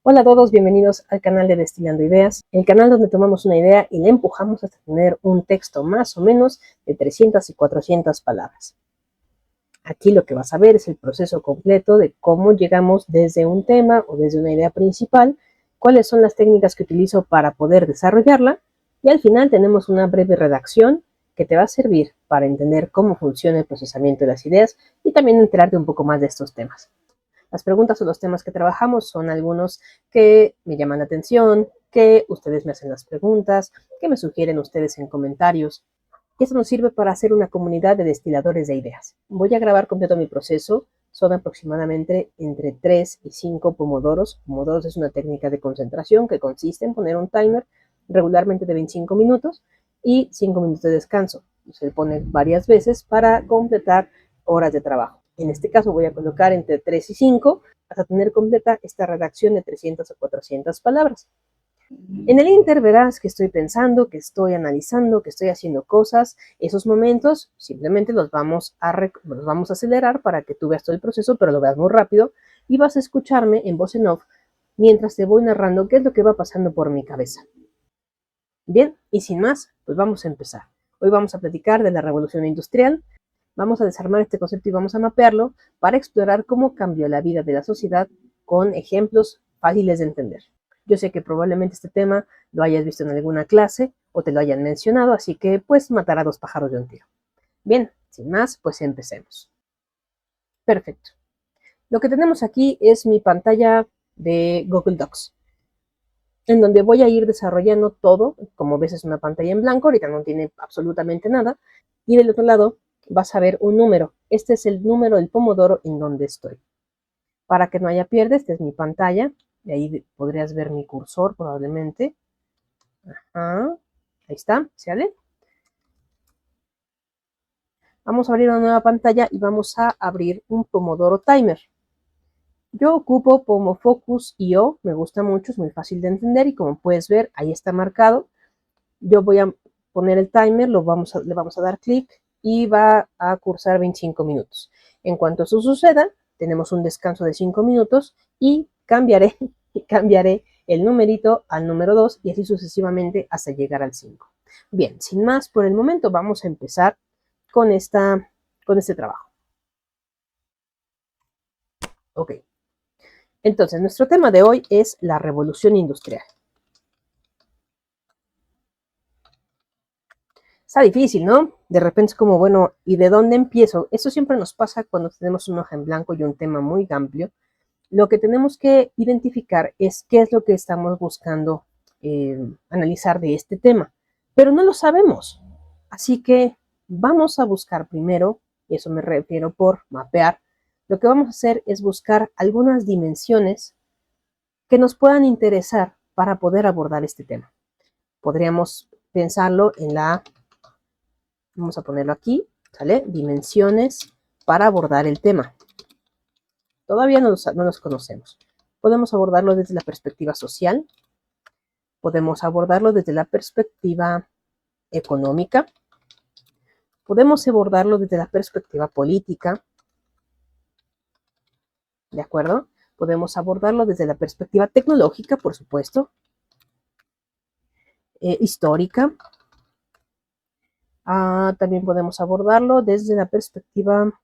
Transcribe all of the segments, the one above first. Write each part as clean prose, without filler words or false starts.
Hola a todos, bienvenidos al canal de Destilando Ideas, el canal donde tomamos una idea y la empujamos hasta tener un texto más o menos de 300 y 400 palabras. Aquí lo que vas a ver es el proceso completo de cómo llegamos desde un tema o desde una idea principal, cuáles son las técnicas que utilizo para poder desarrollarla y al final tenemos una breve redacción que te va a servir para entender cómo funciona el procesamiento de las ideas y también enterarte un poco más de estos temas. Las preguntas o los temas que trabajamos son algunos que me llaman la atención, que ustedes me hacen las preguntas, que me sugieren ustedes en comentarios. Y esto nos sirve para hacer una comunidad de destiladores de ideas. Voy a grabar completo mi proceso. Son aproximadamente entre 3 y 5 pomodoros. Pomodoros es una técnica de concentración que consiste en poner un timer regularmente de 25 minutos y 5 minutos de descanso. Se pone varias veces para completar horas de trabajo. En este caso voy a colocar entre 3 y 5 hasta tener completa esta redacción de 300 a 400 palabras. En el Inter verás que estoy pensando, que estoy analizando, que estoy haciendo cosas. Esos momentos simplemente los vamos a acelerar para que tú veas todo el proceso, pero lo veas muy rápido y vas a escucharme en voz en off mientras te voy narrando qué es lo que va pasando por mi cabeza. Bien, y sin más, pues vamos a empezar. Hoy vamos a platicar de la revolución industrial. Vamos a desarmar este concepto y vamos a mapearlo para explorar cómo cambió la vida de la sociedad con ejemplos fáciles de entender. Yo sé que probablemente este tema lo hayas visto en alguna clase o te lo hayan mencionado, así que pues matar a dos pájaros de un tiro. Bien, sin más, pues empecemos. Perfecto. Lo que tenemos aquí es mi pantalla de Google Docs, en donde voy a ir desarrollando todo. Como ves, es una pantalla en blanco, ahorita no tiene absolutamente nada. Y del otro lado vas a ver un número. Este es el número del pomodoro en donde estoy. Para que no haya pierde, esta es mi pantalla. De ahí podrías ver mi cursor probablemente. Ajá. Ahí está, ¿sale? Vamos a abrir una nueva pantalla y vamos a abrir un Pomodoro Timer. Yo ocupo PomoFocus.io, me gusta mucho, es muy fácil de entender y como puedes ver, ahí está marcado. Yo voy a poner el timer, le vamos a dar clic y va a cursar 25 minutos. En cuanto eso suceda, tenemos un descanso de 5 minutos y cambiaré el numerito al número 2 y así sucesivamente hasta llegar al 5. Bien, sin más, por el momento vamos a empezar con este trabajo. Ok. Entonces, nuestro tema de hoy es la revolución industrial. Está difícil, ¿no? De repente es como, bueno, ¿y de dónde empiezo? Eso siempre nos pasa cuando tenemos una hoja en blanco y un tema muy amplio. Lo que tenemos que identificar es qué es lo que estamos buscando analizar de este tema, pero no lo sabemos. Así que vamos a buscar primero, y eso me refiero por mapear, lo que vamos a hacer es buscar algunas dimensiones que nos puedan interesar para poder abordar este tema. Podríamos pensarlo en vamos a ponerlo aquí, ¿sale? Dimensiones para abordar el tema. Todavía no los conocemos. Podemos abordarlo desde la perspectiva social, podemos abordarlo desde la perspectiva económica, podemos abordarlo desde la perspectiva política, ¿de acuerdo? Podemos abordarlo desde la perspectiva tecnológica, por supuesto, histórica. También podemos abordarlo desde la perspectiva,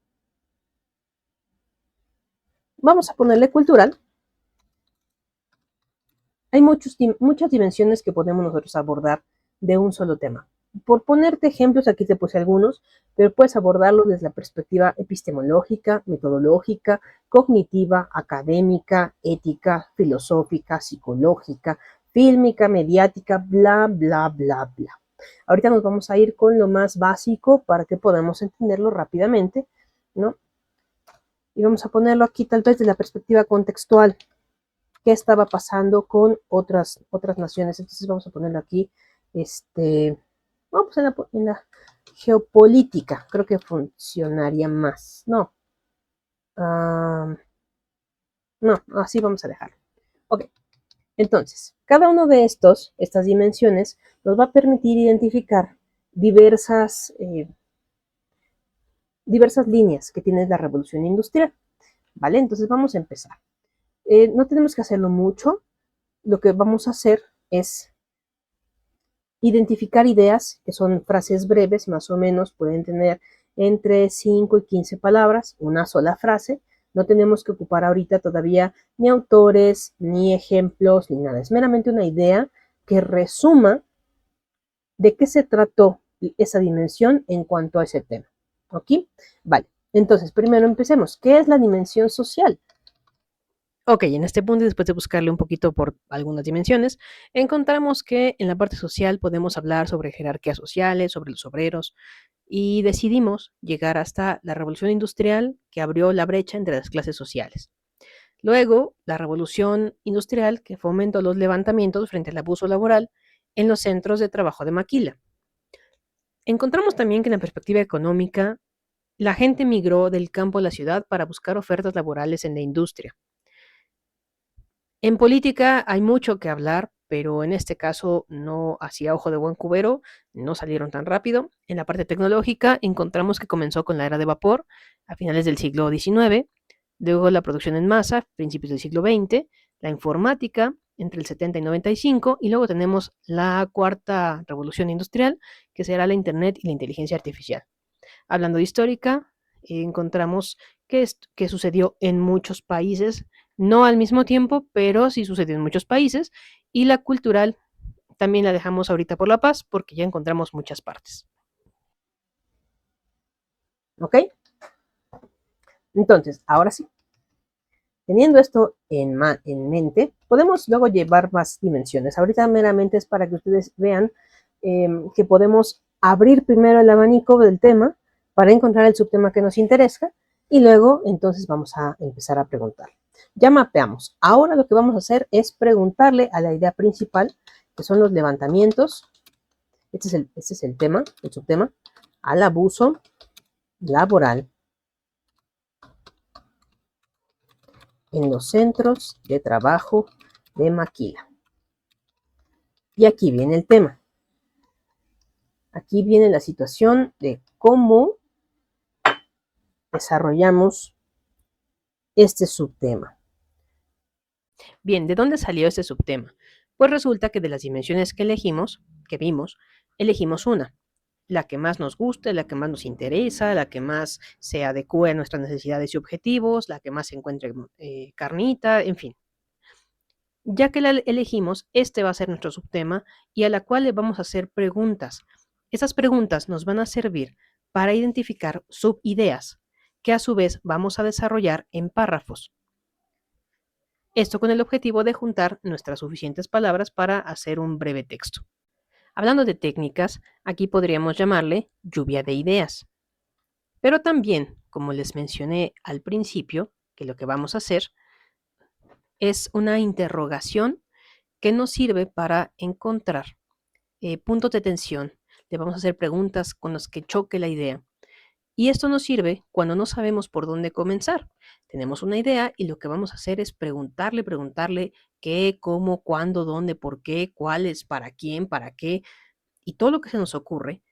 vamos a ponerle cultural. Hay muchas dimensiones que podemos nosotros abordar de un solo tema. Por ponerte ejemplos, aquí te puse algunos, pero puedes abordarlo desde la perspectiva epistemológica, metodológica, cognitiva, académica, ética, filosófica, psicológica, fílmica, mediática, bla, bla, bla, bla. Ahorita nos vamos a ir con lo más básico para que podamos entenderlo rápidamente, ¿no? Y vamos a ponerlo aquí tal vez desde la perspectiva contextual. Qué estaba pasando con otras naciones. Entonces vamos a ponerlo aquí, vamos en la geopolítica, creo que funcionaría más. No, no, así vamos a dejarlo. Ok, entonces, cada uno de estas dimensiones, nos va a permitir identificar diversas líneas que tiene la revolución industrial, ¿vale? Entonces vamos a empezar. No tenemos que hacerlo mucho. lo que vamos a hacer es identificar ideas, que son frases breves, más o menos pueden tener entre 5 y 15 palabras, una sola frase. No tenemos que ocupar ahorita todavía ni autores, ni ejemplos, ni nada. Es meramente una idea que resuma de qué se trató esa dimensión en cuanto a ese tema. ¿Ok? Vale. Entonces, primero empecemos. ¿Qué es la dimensión social? Ok, en este punto, después de buscarle un poquito por algunas dimensiones, encontramos que en la parte social podemos hablar sobre jerarquías sociales, sobre los obreros, y decidimos llegar hasta la revolución industrial que abrió la brecha entre las clases sociales. Luego, la revolución industrial que fomentó los levantamientos frente al abuso laboral en los centros de trabajo de maquila. Encontramos también que en la perspectiva económica, la gente migró del campo a la ciudad para buscar ofertas laborales en la industria. En política hay mucho que hablar, pero en este caso no hacía ojo de buen cubero, no salieron tan rápido. En la parte tecnológica encontramos que comenzó con la era de vapor a finales del siglo XIX, luego la producción en masa, principios del siglo XX, la informática entre el 70 y 95, y luego tenemos la cuarta revolución industrial, que será la Internet y la inteligencia artificial. Hablando de histórica, encontramos que sucedió en muchos países, no al mismo tiempo, pero sí sucedió en muchos países, y la cultural también la dejamos ahorita por la paz porque ya encontramos muchas partes. ¿Ok? Entonces, ahora sí, teniendo esto en mente, podemos luego llevar más dimensiones. Ahorita meramente es para que ustedes vean que podemos abrir primero el abanico del tema para encontrar el subtema que nos interesa y luego entonces vamos a empezar a preguntar. Ya mapeamos. Ahora lo que vamos a hacer es preguntarle a la idea principal, que son los levantamientos. Este es el tema, el subtema, al abuso laboral en los centros de trabajo de maquila. Y aquí viene el tema. Aquí viene la situación de cómo desarrollamos este subtema. Bien, ¿de dónde salió este subtema? Pues resulta que de las dimensiones que elegimos, que vimos, elegimos una, la que más nos guste, la que más nos interesa, la que más se adecue a nuestras necesidades y objetivos, la que más se encuentre carnita, en fin. Ya que la elegimos, este va a ser nuestro subtema y a la cual le vamos a hacer preguntas. Esas preguntas nos van a servir para identificar subideas que a su vez vamos a desarrollar en párrafos. Esto con el objetivo de juntar nuestras suficientes palabras para hacer un breve texto. Hablando de técnicas, aquí podríamos llamarle lluvia de ideas. Pero también, como les mencioné al principio, que lo que vamos a hacer es una interrogación que nos sirve para encontrar puntos de tensión. Le vamos a hacer preguntas con las que choque la idea. Y esto nos sirve cuando no sabemos por dónde comenzar. Tenemos una idea y lo que vamos a hacer es preguntarle qué, cómo, cuándo, dónde, por qué, cuáles, para quién, para qué, y todo lo que se nos ocurre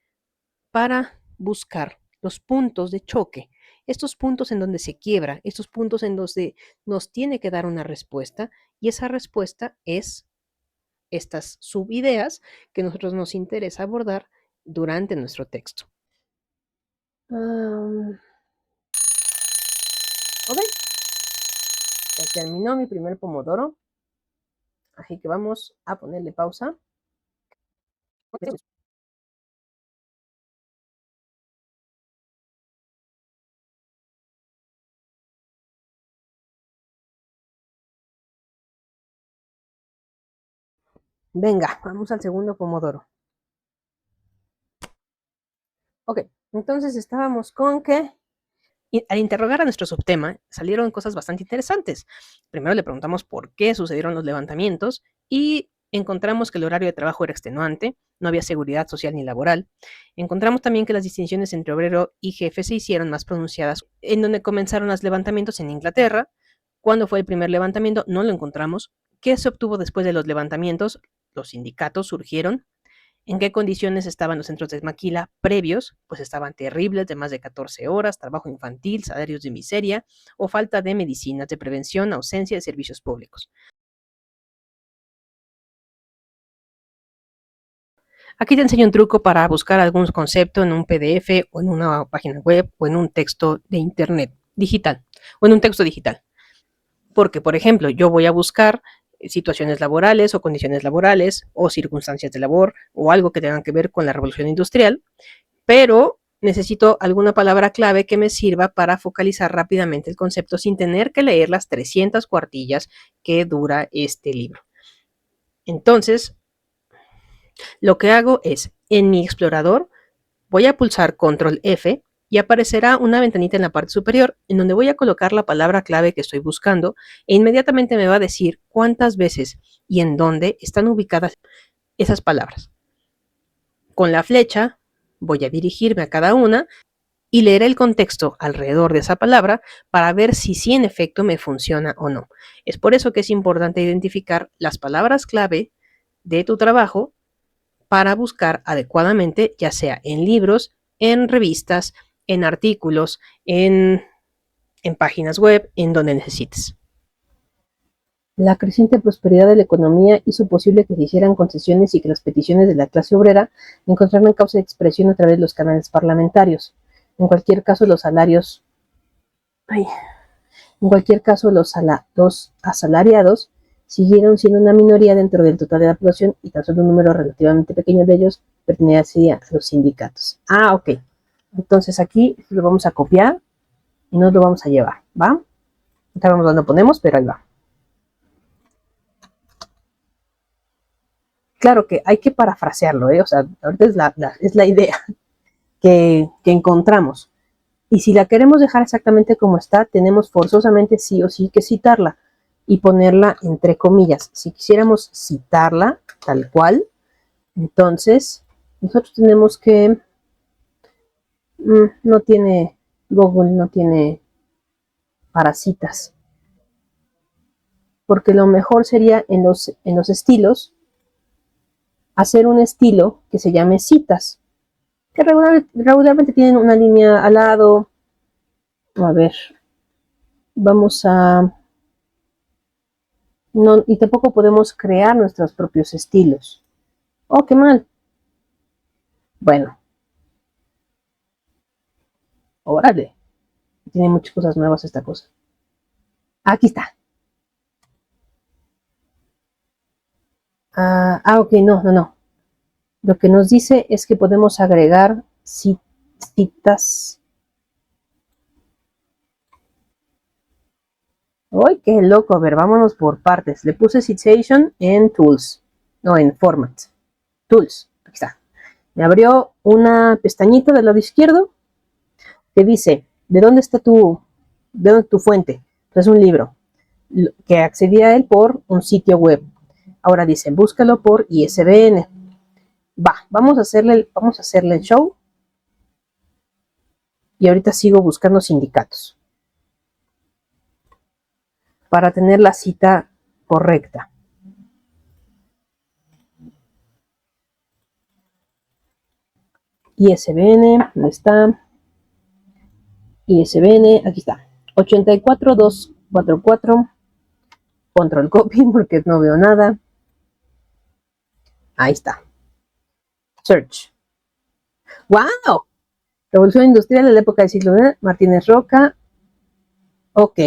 para buscar los puntos de choque, estos puntos en donde se quiebra, estos puntos en donde nos tiene que dar una respuesta, y esa respuesta es estas subideas que a nosotros nos interesa abordar durante nuestro texto. Ok, ya terminó mi primer pomodoro, así que vamos a ponerle pausa. Venga, vamos al segundo pomodoro. Ok, entonces estábamos con que al interrogar a nuestro subtema salieron cosas bastante interesantes. Primero le preguntamos por qué sucedieron los levantamientos y encontramos que el horario de trabajo era extenuante, no había seguridad social ni laboral. Encontramos también que las distinciones entre obrero y jefe se hicieron más pronunciadas en donde comenzaron los levantamientos en Inglaterra. ¿Cuándo fue el primer levantamiento? No lo encontramos. ¿Qué se obtuvo después de los levantamientos? Los sindicatos surgieron. ¿En qué condiciones estaban los centros de maquila previos? Pues estaban terribles, de más de 14 horas, trabajo infantil, salarios de miseria o falta de medicinas de prevención, ausencia de servicios públicos. Aquí te enseño un truco para buscar algún concepto en un PDF o en una página web o en un texto de internet digital o en un texto digital. Porque, por ejemplo, yo voy a buscar situaciones laborales o condiciones laborales o circunstancias de labor o algo que tenga que ver con la revolución industrial, pero necesito alguna palabra clave que me sirva para focalizar rápidamente el concepto sin tener que leer las 300 cuartillas que dura este libro. Entonces, lo que hago es, en mi explorador, voy a pulsar Control F y aparecerá una ventanita en la parte superior en donde voy a colocar la palabra clave que estoy buscando e inmediatamente me va a decir cuántas veces y en dónde están ubicadas esas palabras. Con la flecha voy a dirigirme a cada una y leer el contexto alrededor de esa palabra para ver si sí en efecto me funciona o no. Es por eso que es importante identificar las palabras clave de tu trabajo para buscar adecuadamente, ya sea en libros, en revistas, en artículos, en páginas web, en donde necesites. La creciente prosperidad de la economía hizo posible que se hicieran concesiones y que las peticiones de la clase obrera encontraran causa de expresión a través de los canales parlamentarios. En cualquier caso, los salarios... En cualquier caso, los asalariados siguieron siendo una minoría dentro del total de la población y tan solo un número relativamente pequeño de ellos pertenecía a los sindicatos. Ah, ok. Entonces aquí lo vamos a copiar y nos lo vamos a llevar, ¿va? No sabemos dónde ponemos, pero ahí va. Claro que hay que parafrasearlo, ¿eh? O sea, ahorita es la idea que encontramos. Y si la queremos dejar exactamente como está, tenemos forzosamente sí o sí que citarla y ponerla entre comillas. Si quisiéramos citarla tal cual, entonces nosotros tenemos que... no tiene... Google no tiene parasitas. Porque lo mejor sería en los estilos hacer un estilo que se llame citas. Que regularmente tienen una línea al lado. A ver, vamos a... No, y tampoco podemos crear nuestros propios estilos. Oh, qué mal. Bueno, órale. Tiene muchas cosas nuevas esta cosa. Aquí está. Ok, no. Lo que nos dice es que podemos agregar citas. ¡Ay, qué loco! A ver, vámonos por partes. Le puse citation en Tools. No, en Format. Tools. Aquí está. Me abrió una pestañita del lado izquierdo que dice, ¿de dónde está tu fuente? Pues es un libro que accedí a él por un sitio web. Ahora dice, búscalo por ISBN. Vamos a hacerle el show. Y ahorita sigo buscando sindicatos para tener la cita correcta. ISBN, ¿dónde está? ISBN, aquí está. 84244. Control copy porque no veo nada. Ahí está. Search. ¡Wow! Revolución Industrial de la época del siglo XIX. Martínez Roca. Ok.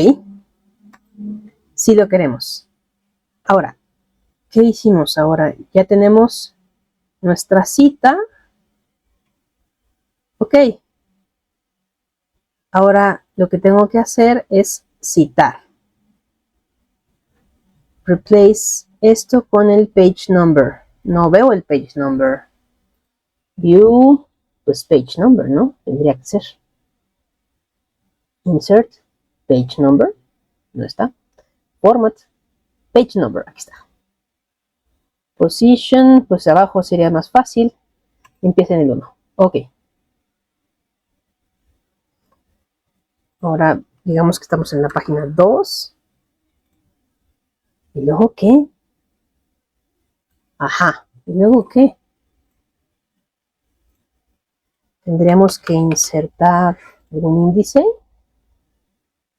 Sí lo queremos. Ahora, ¿qué hicimos ahora? Ya tenemos nuestra cita. Ok. Ahora lo que tengo que hacer es citar. Replace esto con el page number. No veo el page number. View, pues page number, ¿no? Tendría que ser. Insert, page number. No está. Format, page number. Aquí está. Position, pues abajo sería más fácil. Empieza en el 1. Ok. Ahora, digamos que estamos en la página 2. ¿Y luego qué? Ajá. ¿Y luego qué? Tendríamos que insertar un índice.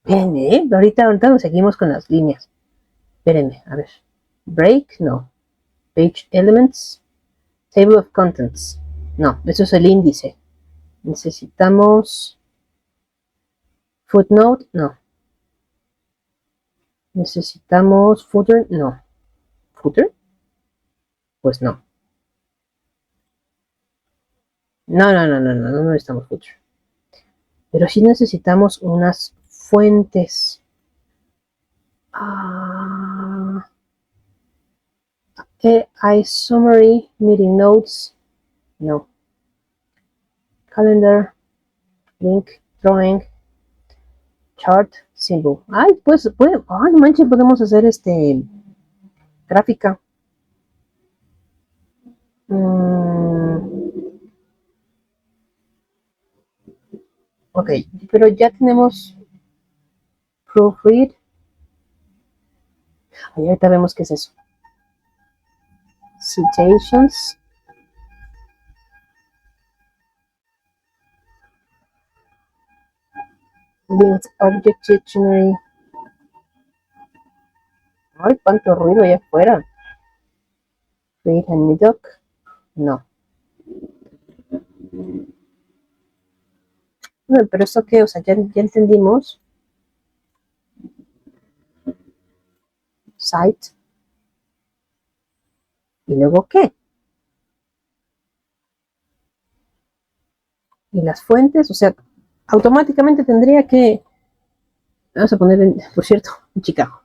Espérenme, ahorita nos seguimos con las líneas. Espérenme, a ver. Break, no. Page elements. Table of contents. No, eso es el índice. Necesitamos footnote. No. Necesitamos footer. No. ¿Footer? Pues no. No necesitamos footer. Pero sí necesitamos unas fuentes. Summary, meeting notes. No. Calendar, link, drawing, chart, symbol. Ay, pues, ay, no manches, podemos hacer gráfica. Ok, pero ya tenemos proofread. Ay, ahorita vemos qué es eso. Citations. Links, object dictionary. Ay, cuánto ruido allá afuera. Read and me doc. No. No, pero esto qué, o sea, ya entendimos. Site. ¿Y luego qué? Y las fuentes, o sea, automáticamente tendría que, vamos a poner, por cierto, en Chicago.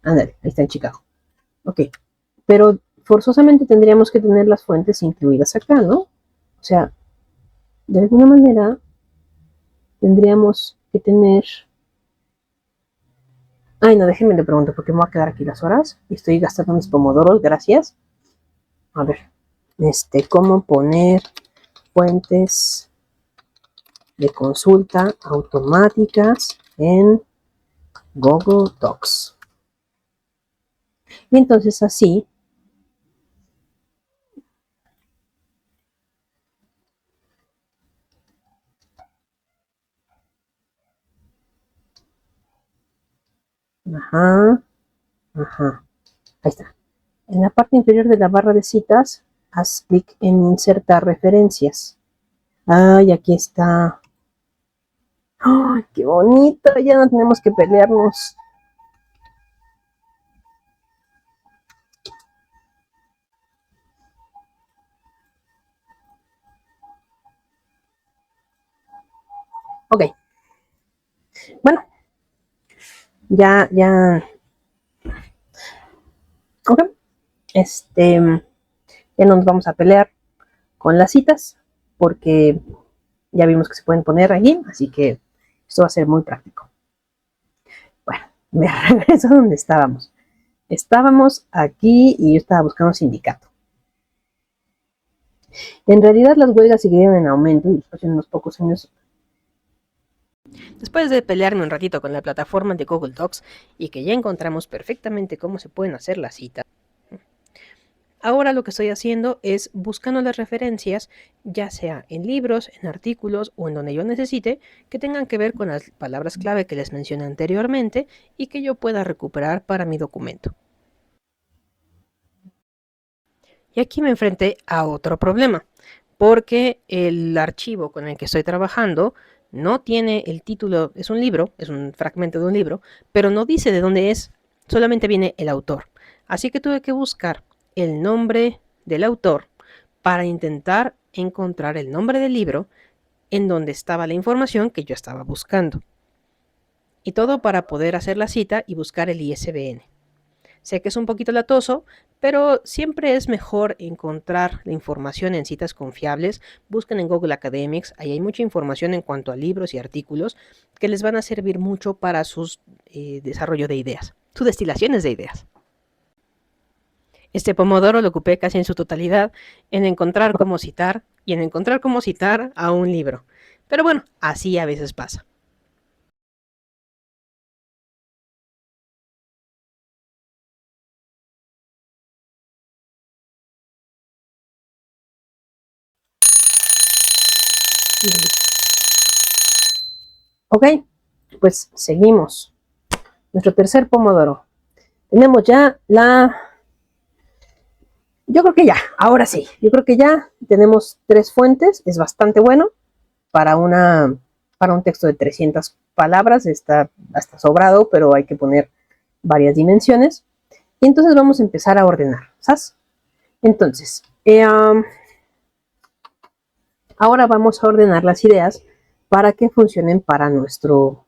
Ándale, ahí está en Chicago. Ok, pero forzosamente tendríamos que tener las fuentes incluidas acá, ¿no? O sea, de alguna manera tendríamos que tener... Ay, no, déjenme le pregunto porque me voy a quedar aquí las horas y estoy gastando mis pomodoros, gracias. A ver, ¿cómo poner fuentes de consulta automáticas en Google Docs? Y entonces así ajá, ajá, ahí está. En la parte inferior de la barra de citas, haz clic en insertar referencias. Ay, aquí está. ¡Ay, qué bonito! Ya no tenemos que pelearnos. Ok. Bueno, ya. Ok. Ya no nos vamos a pelear con las citas porque ya vimos que se pueden poner allí, así que esto va a ser muy práctico. Bueno, me regreso a donde estábamos. Estábamos aquí y yo estaba buscando sindicato. En realidad las huelgas siguieron en aumento y después en unos pocos años. Después de pelearme un ratito con la plataforma de Google Docs y que ya encontramos perfectamente cómo se pueden hacer las citas, ahora lo que estoy haciendo es buscando las referencias, ya sea en libros, en artículos o en donde yo necesite, que tengan que ver con las palabras clave que les mencioné anteriormente y que yo pueda recuperar para mi documento. Y aquí me enfrenté a otro problema, porque el archivo con el que estoy trabajando no tiene el título, es un libro, es un fragmento de un libro, pero no dice de dónde es, solamente viene el autor. Así que tuve que buscar el nombre del autor para intentar encontrar el nombre del libro en donde estaba la información que yo estaba buscando. Y todo para poder hacer la cita y buscar el ISBN. Sé que es un poquito latoso, pero siempre es mejor encontrar la información en citas confiables. Busquen en Google Academics, ahí hay mucha información en cuanto a libros y artículos que les van a servir mucho para su desarrollo de ideas, sus destilaciones de ideas. Este pomodoro lo ocupé casi en su totalidad en encontrar cómo citar y en encontrar cómo citar a un libro. Pero bueno, así a veces pasa. Ok, pues seguimos. Nuestro tercer pomodoro. Tenemos ya Yo creo que ya, ahora sí, yo creo que ya tenemos 3 fuentes, es bastante bueno para, para un texto de 300 palabras, está hasta sobrado, pero hay que poner varias dimensiones. Y entonces vamos a empezar a ordenar, ¿sabes? Entonces, ahora vamos a ordenar las ideas para que funcionen para nuestro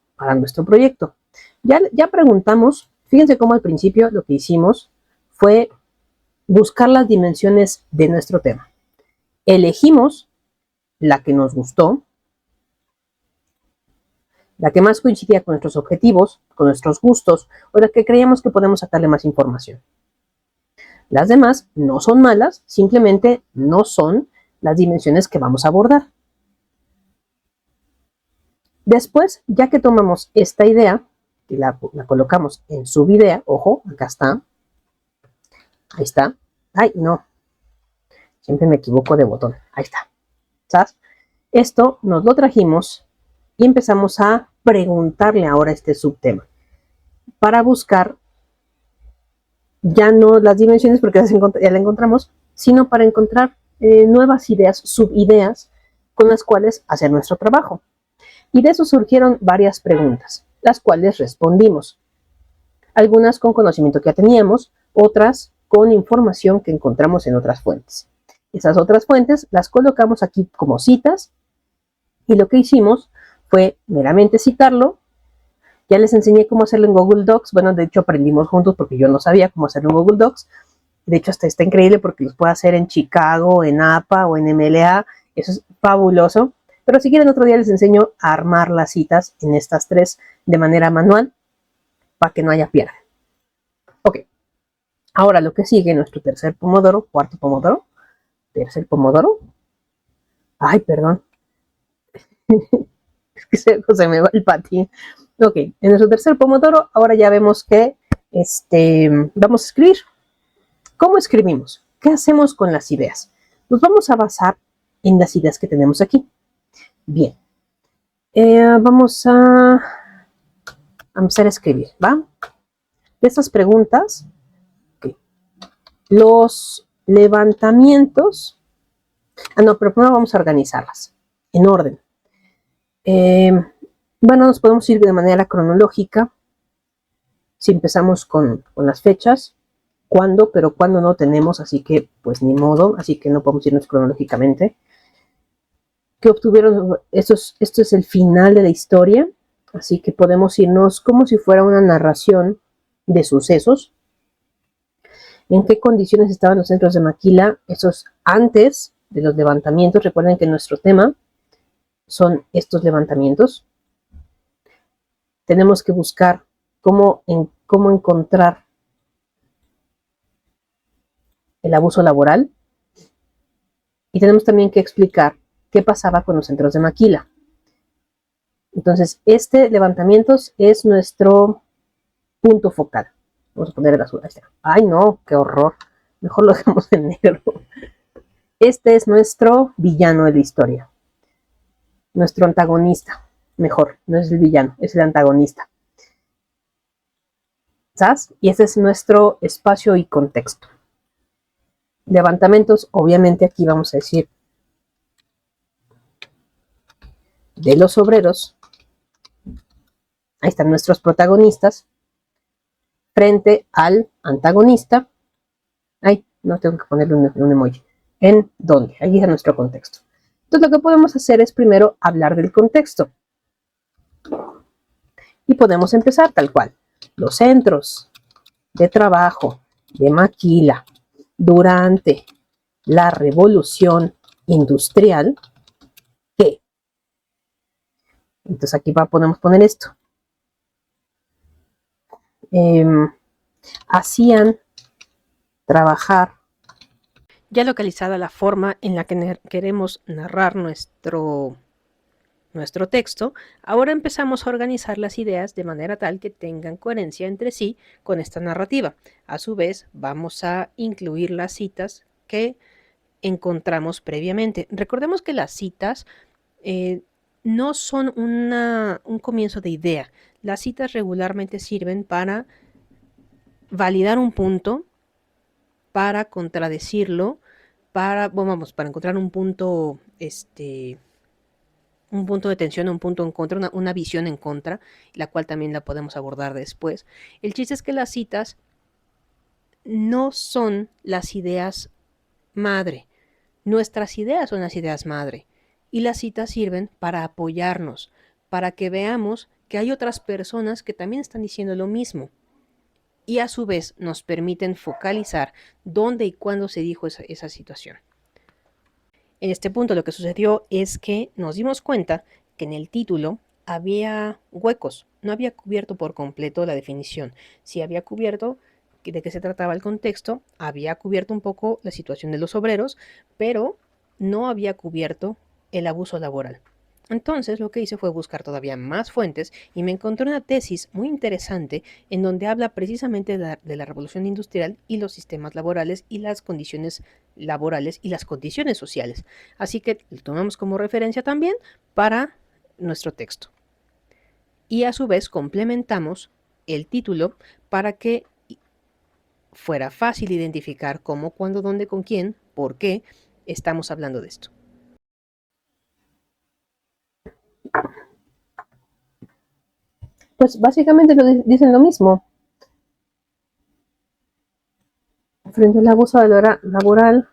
proyecto. Ya preguntamos, fíjense cómo al principio lo que hicimos fue buscar las dimensiones de nuestro tema. Elegimos la que nos gustó, la que más coincidía con nuestros objetivos, con nuestros gustos, o la que creíamos que podemos sacarle más información. Las demás no son malas, simplemente no son las dimensiones que vamos a abordar. Después, ya que tomamos esta idea, y la colocamos en subidea, ojo, acá está, ahí está, ay, no, siempre me equivoco de botón, ahí está, ¿sabes? Esto nos lo trajimos y empezamos a preguntarle ahora este subtema para buscar ya no las dimensiones porque ya la encontramos, sino para encontrar nuevas ideas, subideas con las cuales hacer nuestro trabajo. Y de eso surgieron varias preguntas, las cuales respondimos. Algunas con conocimiento que ya teníamos, otras con información que encontramos en otras fuentes. Esas otras fuentes las colocamos aquí como citas y lo que hicimos fue meramente citarlo. Ya les enseñé cómo hacerlo en Google Docs. Bueno, de hecho aprendimos juntos porque yo no sabía cómo hacerlo en Google Docs. De hecho, hasta está increíble porque los puedo hacer en Chicago, en APA o en MLA. Eso es fabuloso. Pero si quieren, otro día les enseño a armar las citas en estas 3 de manera manual para que no haya pierde. Ok. Ahora lo que sigue, nuestro tercer pomodoro, cuarto pomodoro, tercer pomodoro. Ay, perdón. Es que se me va el patín. Ok, en nuestro tercer pomodoro, ahora ya vemos que vamos a escribir. ¿Cómo escribimos? ¿Qué hacemos con las ideas? Nos vamos a basar en las ideas que tenemos aquí. Bien, vamos a empezar a escribir, ¿va? De estas preguntas, okay. Los levantamientos, no, pero primero vamos a organizarlas en orden. Bueno, nos podemos ir de manera cronológica. Si empezamos con las fechas, cuándo, pero cuándo no tenemos, así que pues ni modo, así que no podemos irnos cronológicamente. ¿Qué obtuvieron? Esto es el final de la historia, así que podemos irnos como si fuera una narración de sucesos. ¿En qué condiciones estaban los centros de Maquila? Esos antes de los levantamientos. Recuerden que nuestro tema son estos levantamientos. Tenemos que buscar cómo encontrar el abuso laboral y tenemos también que explicar qué pasaba con los centros de Maquila. Entonces, este levantamientos es nuestro punto focal. Vamos a poner el azul. Ahí está. Ay, no, qué horror. Mejor lo dejamos en negro. Este es nuestro villano de la historia. Nuestro antagonista. Mejor, no es el villano, es el antagonista. ¿Sabes? Y ese es nuestro espacio y contexto. Levantamientos, obviamente aquí vamos a decir de los obreros. Ahí están nuestros protagonistas frente al antagonista. Ay, no tengo que ponerle un emoji. ¿En dónde? Ahí está nuestro contexto. Entonces lo que podemos hacer es primero hablar del contexto. Y podemos empezar tal cual. Los centros de trabajo de Maquila durante la revolución industrial, ¿qué? Entonces aquí podemos poner esto. Hacían trabajar. Ya localizada la forma en la que queremos narrar nuestro texto, ahora empezamos a organizar las ideas de manera tal que tengan coherencia entre sí con esta narrativa. A su vez, vamos a incluir las citas que encontramos previamente. Recordemos que las citas no son un comienzo de idea. Las citas regularmente sirven para validar un punto, para contradecirlo, para encontrar un punto de tensión, un punto en contra, una visión en contra, la cual también la podemos abordar después. El chiste es que las citas no son las ideas madre. Nuestras ideas son las ideas madre. Y las citas sirven para apoyarnos, para que veamos que hay otras personas que también están diciendo lo mismo. Y a su vez nos permiten focalizar dónde y cuándo se dijo esa situación. En este punto lo que sucedió es que nos dimos cuenta que en el título había huecos, no había cubierto por completo la definición. Sí había cubierto de qué se trataba el contexto, había cubierto un poco la situación de los obreros, pero no había cubierto el abuso laboral. Entonces lo que hice fue buscar todavía más fuentes y me encontré una tesis muy interesante en donde habla precisamente de la revolución industrial y los sistemas laborales y las condiciones laborales y las condiciones sociales. Así que lo tomamos como referencia también para nuestro texto. Y a su vez complementamos el título para que fuera fácil identificar cómo, cuándo, dónde, con quién, por qué estamos hablando de esto. Pues básicamente dicen lo mismo. Frente al abuso laboral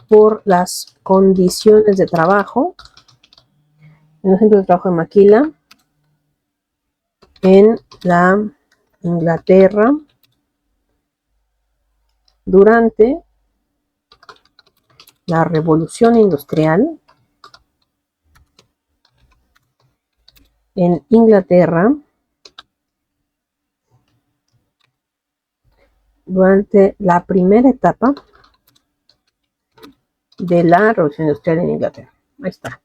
por las condiciones de trabajo en el centro de trabajo de Maquila, en la Inglaterra, durante la Revolución Industrial, en Inglaterra, durante la primera etapa de la Revolución Industrial en Inglaterra. Ahí está.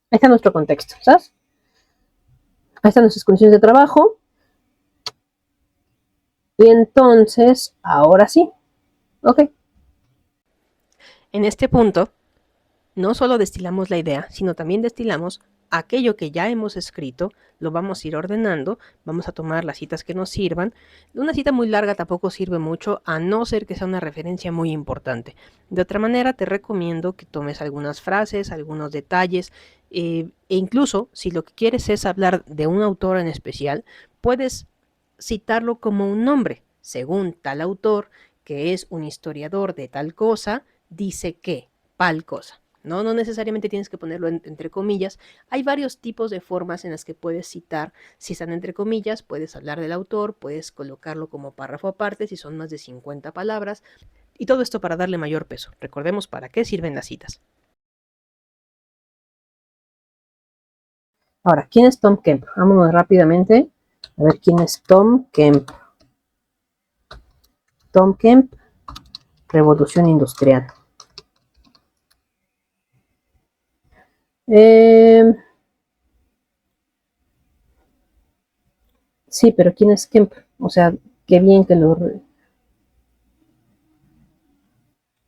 Ahí está nuestro contexto, ¿sabes? Ahí están nuestras condiciones de trabajo. Y entonces, ahora sí. Ok. En este punto, no solo destilamos la idea, sino también destilamos aquello que ya hemos escrito, lo vamos a ir ordenando, vamos a tomar las citas que nos sirvan. Una cita muy larga tampoco sirve mucho, a no ser que sea una referencia muy importante. De otra manera, te recomiendo que tomes algunas frases, algunos detalles, e incluso si lo que quieres es hablar de un autor en especial, puedes citarlo como un nombre. Según tal autor, que es un historiador de tal cosa, dice que, tal cosa. No, no necesariamente tienes que ponerlo entre comillas. Hay varios tipos de formas en las que puedes citar. Si están entre comillas, puedes hablar del autor, puedes colocarlo como párrafo aparte si son más de 50 palabras. Y todo esto para darle mayor peso. Recordemos para qué sirven las citas. Ahora, ¿quién es Tom Kemp? Vámonos rápidamente a ver quién es Tom Kemp. Tom Kemp, Revolución Industrial. Sí, pero ¿quién es Kemp? O sea, qué bien que lo...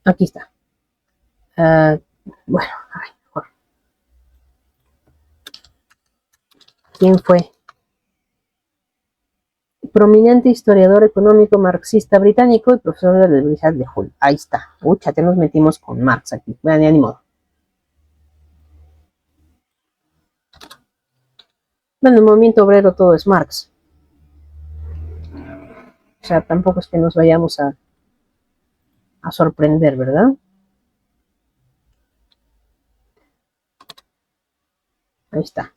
Aquí está. Bueno, ay, mejor. ¿Quién fue? Prominente historiador económico marxista británico y profesor de la Universidad de Hull. Ahí está. Ucha, te nos metimos con Marx aquí. Bueno, ya ni modo. Bueno, el movimiento obrero todo es Marx. O sea, tampoco es que nos vayamos a sorprender, ¿verdad? Ahí está.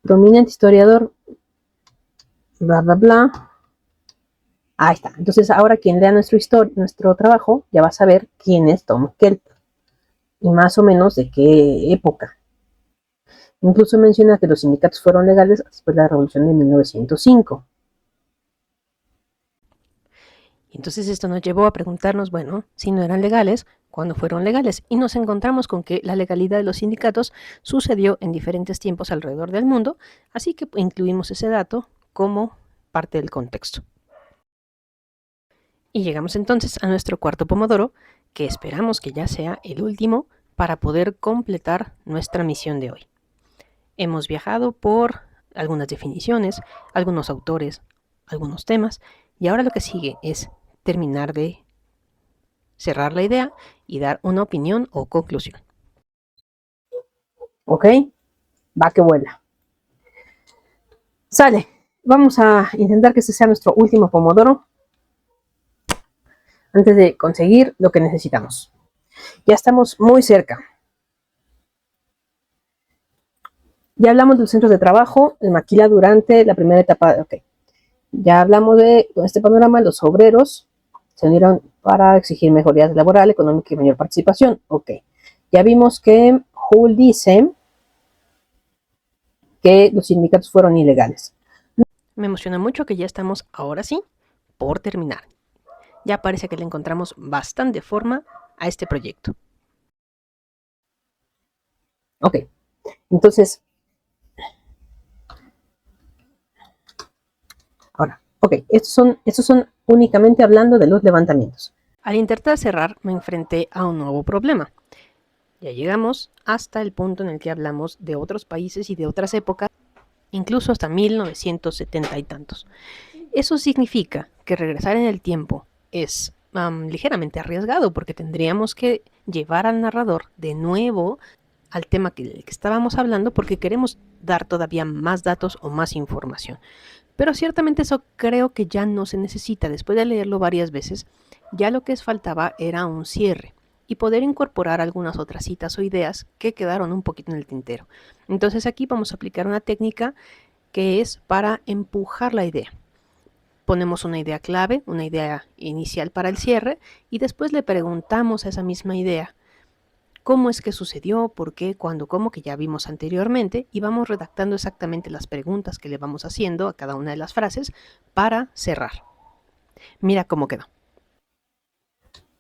Prominente historiador, bla, bla, bla. Ahí está. Entonces, ahora quien lea nuestro trabajo ya va a saber quién es Tom Kemp y más o menos de qué época. Incluso menciona que los sindicatos fueron legales después de la Revolución de 1905. Entonces esto nos llevó a preguntarnos, bueno, si no eran legales, ¿cuándo fueron legales? Y nos encontramos con que la legalidad de los sindicatos sucedió en diferentes tiempos alrededor del mundo, así que incluimos ese dato como parte del contexto. Y llegamos entonces a nuestro cuarto pomodoro, que esperamos que ya sea el último para poder completar nuestra misión de hoy. Hemos viajado por algunas definiciones, algunos autores, algunos temas, y ahora lo que sigue es terminar de cerrar la idea y dar una opinión o conclusión. ¿Ok? Va que vuela. Sale. Vamos a intentar que este sea nuestro último pomodoro antes de conseguir lo que necesitamos. Ya estamos muy cerca. Ya hablamos de los centros de trabajo, el maquila durante la primera etapa. Ok. Ya hablamos de este panorama, los obreros se unieron para exigir mejorías laborales, económicas y mayor participación. Ok. Ya vimos que Hull dice que los sindicatos fueron ilegales. Me emociona mucho que ya estamos, ahora sí, por terminar. Ya parece que le encontramos bastante forma a este proyecto. Ok. Entonces, ahora, ok, estos son únicamente hablando de los levantamientos. Al intentar cerrar, me enfrenté a un nuevo problema. Ya llegamos hasta el punto en el que hablamos de otros países y de otras épocas, incluso hasta 1970 y tantos. Eso significa que regresar en el tiempo es ligeramente arriesgado porque tendríamos que llevar al narrador de nuevo al tema que estábamos hablando porque queremos dar todavía más datos o más información. Pero ciertamente eso creo que ya no se necesita. Después de leerlo varias veces, ya lo que faltaba era un cierre y poder incorporar algunas otras citas o ideas que quedaron un poquito en el tintero. Entonces aquí vamos a aplicar una técnica que es para empujar la idea. Ponemos una idea clave, una idea inicial para el cierre y después le preguntamos a esa misma idea cómo es que sucedió, por qué, cuándo, cómo, que ya vimos anteriormente, y vamos redactando exactamente las preguntas que le vamos haciendo a cada una de las frases para cerrar. Mira cómo quedó.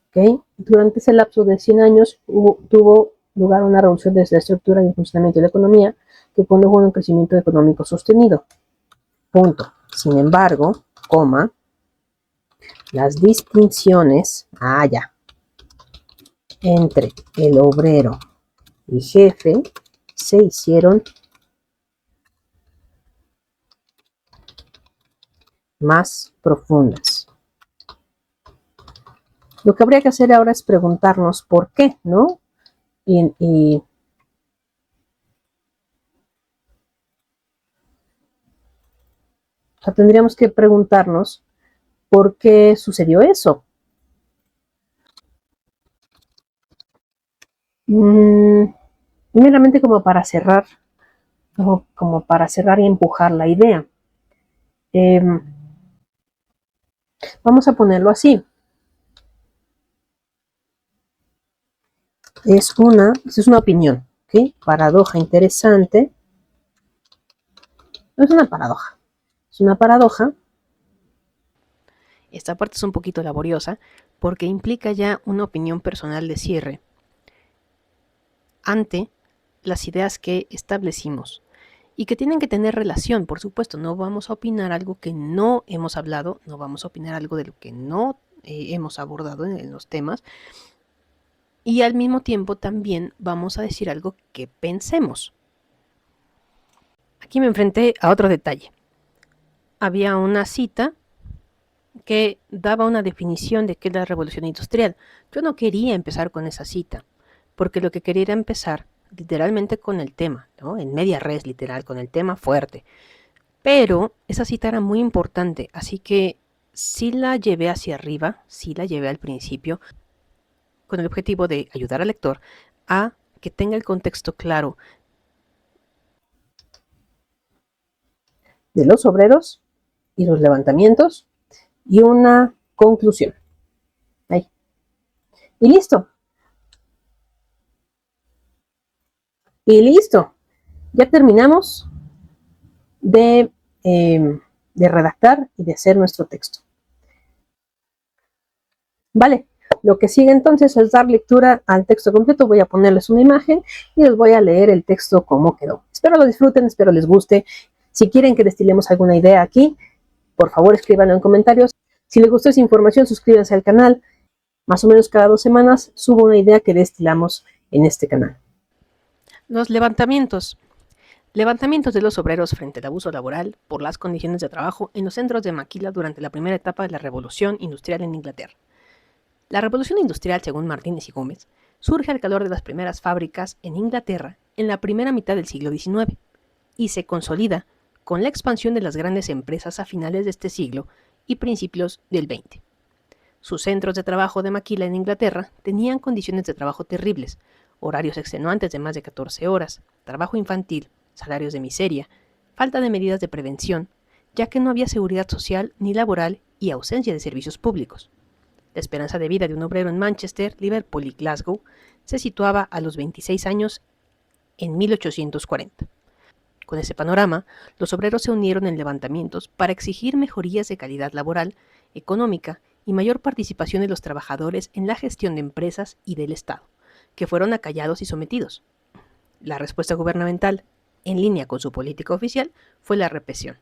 ¿Okay? Durante ese lapso de 100 años tuvo lugar una revolución de la estructura y el funcionamiento de la economía que condujo a un crecimiento económico sostenido. Punto. Sin embargo, coma, las distinciones, ya, entre el obrero y jefe se hicieron más profundas. Lo que habría que hacer ahora es preguntarnos por qué, ¿no? Y o sea, tendríamos que preguntarnos por qué sucedió eso. Meramente como para cerrar, como para cerrar y empujar la idea. Vamos a ponerlo así. Es una opinión, ¿ok? Paradoja interesante. No es una paradoja. Es una paradoja. Esta parte es un poquito laboriosa porque implica ya una opinión personal de cierre ante las ideas que establecimos y que tienen que tener relación, por supuesto. No vamos a opinar algo que no hemos hablado, no vamos a opinar algo de lo que no hemos abordado en los temas, y al mismo tiempo también vamos a decir algo que pensemos. Aquí me enfrenté a otro detalle. Había una cita que daba una definición de qué es la revolución industrial. Yo no quería empezar con esa cita, porque lo que quería era empezar literalmente con el tema, ¿no? En media res, literal, con el tema fuerte. Pero esa cita era muy importante, así que sí la llevé hacia arriba, sí la llevé al principio, con el objetivo de ayudar al lector a que tenga el contexto claro De los obreros y los levantamientos y una conclusión. Ahí. Y listo. Y listo. Ya terminamos de, de redactar y de hacer nuestro texto. Vale. Lo que sigue entonces es dar lectura al texto completo. Voy a ponerles una imagen y les voy a leer el texto como quedó. Espero lo disfruten, espero les guste. Si quieren que destilemos alguna idea aquí, por favor escríbanlo en comentarios. Si les gustó esa información, suscríbanse al canal. Más o menos cada 2 semanas subo una idea que destilamos en este canal. los levantamientos. Levantamientos de los obreros frente al abuso laboral por las condiciones de trabajo en los centros de maquila durante la primera etapa de la Revolución Industrial en Inglaterra. La revolución industrial, según Martínez y Gómez, surge al calor de las primeras fábricas en Inglaterra en la primera mitad del siglo XIX y se consolida con la expansión de las grandes empresas a finales de este siglo y principios del XX. Sus centros de trabajo de maquila en Inglaterra tenían condiciones de trabajo terribles, horarios extenuantes de más de 14 horas, trabajo infantil, salarios de miseria, falta de medidas de prevención, ya que no había seguridad social ni laboral y ausencia de servicios públicos. La esperanza de vida de un obrero en Manchester, Liverpool y Glasgow se situaba a los 26 años en 1840. Con ese panorama, los obreros se unieron en levantamientos para exigir mejorías de calidad laboral, económica y mayor participación de los trabajadores en la gestión de empresas y del Estado, que fueron acallados y sometidos. La respuesta gubernamental, en línea con su política oficial, fue la represión.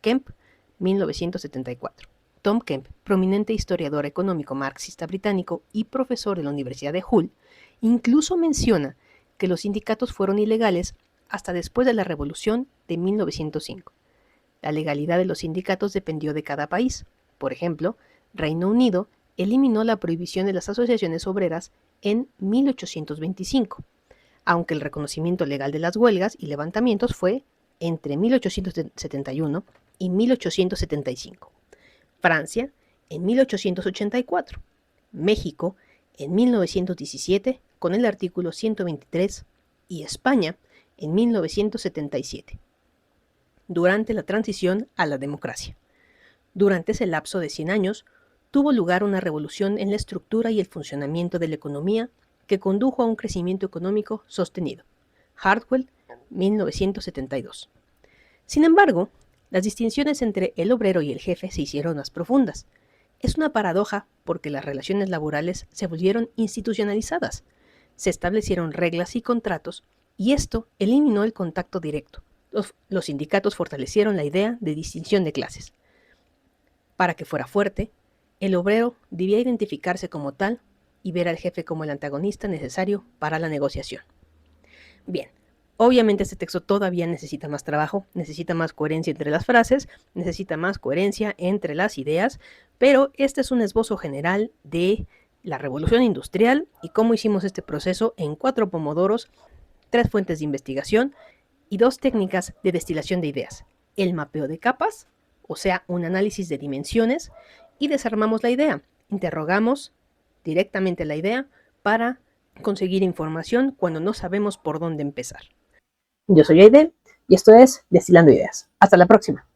Kemp, 1974. Tom Kemp, prominente historiador económico marxista británico y profesor de la Universidad de Hull, incluso menciona que los sindicatos fueron ilegales hasta después de la Revolución de 1905. La legalidad de los sindicatos dependió de cada país. Por ejemplo, Reino Unido eliminó la prohibición de las asociaciones obreras en 1825, aunque el reconocimiento legal de las huelgas y levantamientos fue entre 1871 y 1875. Francia en 1884, México en 1917 con el artículo 123 y España en 1977, durante la transición a la democracia. Durante ese lapso de 100 años, tuvo lugar una revolución en la estructura y el funcionamiento de la economía que condujo a un crecimiento económico sostenido. Hartwell, 1972. Sin embargo, las distinciones entre el obrero y el jefe se hicieron más profundas. Es una paradoja porque las relaciones laborales se volvieron institucionalizadas. Se establecieron reglas y contratos y esto eliminó el contacto directo. Los sindicatos fortalecieron la idea de distinción de clases. Para que fuera fuerte, el obrero debía identificarse como tal y ver al jefe como el antagonista necesario para la negociación. Bien. Obviamente este texto todavía necesita más trabajo, necesita más coherencia entre las frases, necesita más coherencia entre las ideas, pero este es un esbozo general de la revolución industrial y cómo hicimos este proceso en 4 pomodoros, 3 fuentes de investigación y 2 técnicas de destilación de ideas. El mapeo de capas, o sea, un análisis de dimensiones, y desarmamos la idea. Interrogamos directamente la idea para conseguir información cuando no sabemos por dónde empezar. Yo soy Aide y esto es Destilando Ideas. Hasta la próxima.